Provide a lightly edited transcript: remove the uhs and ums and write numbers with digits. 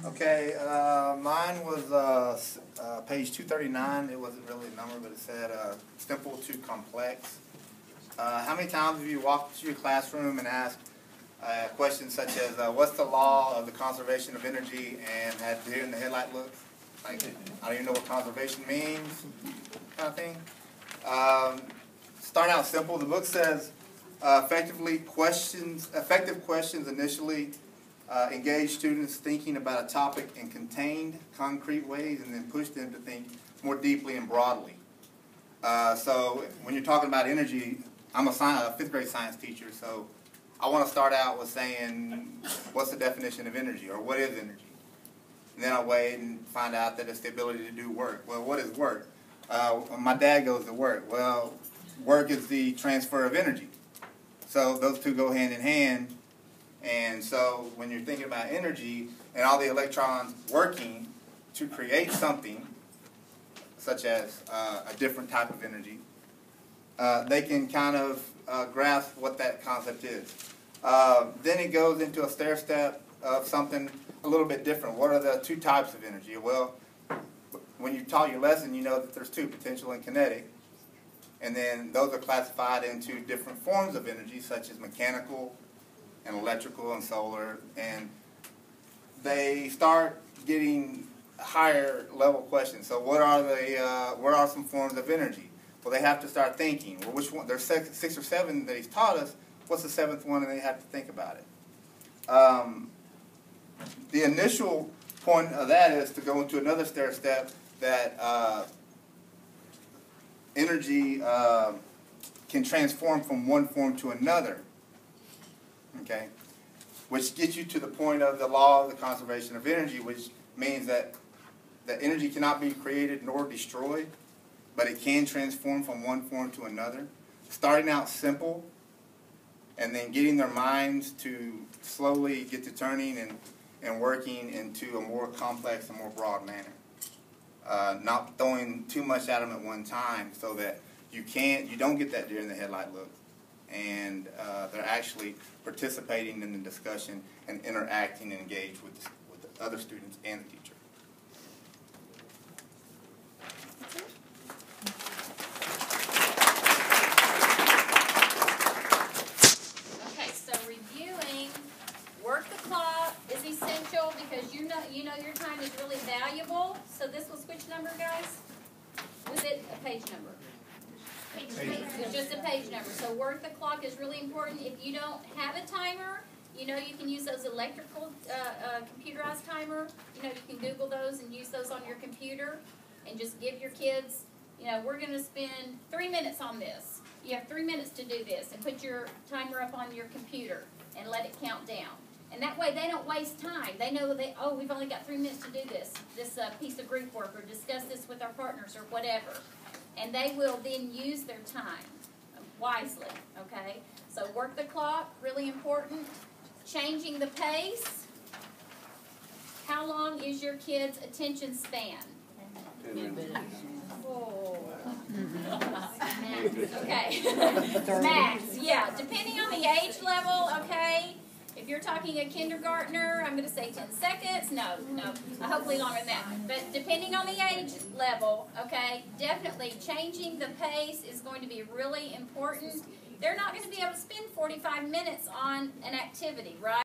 Okay, mine was page 239. It wasn't really a number, but it said simple to complex. How many times have you walked into your classroom and asked questions such as, what's the law of the conservation of energy, and had deer in the headlight look? Like, I don't even know what conservation means, kind of thing. Start out simple. The book says effective questions initially engage students thinking about a topic in contained, concrete ways, and then push them to think more deeply and broadly. So when you're talking about energy, I'm a fifth grade science teacher, so I want to start out with saying, what's the definition of energy, or what is energy? And then I'll wait and find out that it's the ability to do work. Well, what is work? My dad goes to work. Well, work is the transfer of energy. So those two go hand in hand. And so when you're thinking about energy and all the electrons working to create something, such as a different type of energy, they can kind of grasp what that concept is. Then it goes into a stair step of something a little bit different. What are the two types of energy? Well, when you taught your lesson, you know that there's two, potential and kinetic. And then those are classified into different forms of energy, such as mechanical and electrical and solar. And they start getting higher level questions. So what are some forms of energy? Well, they have to start thinking. Well, which one? There's six or seven that he's taught us. What's the seventh one? And they have to think about it. The initial point of that is to go into another stair step that energy can transform from one form to another. Okay, which gets you to the point of the law of the conservation of energy, which means that energy cannot be created nor destroyed, but it can transform from one form to another. Starting out simple, and then getting their minds to slowly get to turning and working into a more complex and more broad manner. Not throwing too much at them at one time, so that you don't get that deer in the headlight look. And they're actually participating in the discussion and interacting and engaged with the other students and the teacher. Okay, so reviewing, work the clock is essential because you know your time is really valuable. So this was which number, guys? Was it a page number? It's just a page number. So work the clock is really important. If you don't have a timer, you can use those electrical computerized timer. You can Google those and use those on your computer, and just give your kids, we're going to spend 3 minutes on this. You have 3 minutes to do this, and put your timer up on your computer and let it count down. And that way they don't waste time. They know we've only got 3 minutes to do this piece of group work, or discuss this with our partners, or whatever. And they will then use their time wisely, okay? So work the clock, really important. Changing the pace. How long is your kid's attention span? 2 minutes. Oh. Okay. Max, yeah. Depending on the age level, okay? If you're talking a kindergartner, I'm going to say 10 seconds. No, hopefully longer than that. But depending on the age level, okay, definitely changing the pace is going to be really important. They're not going to be able to spend 45 minutes on an activity, right?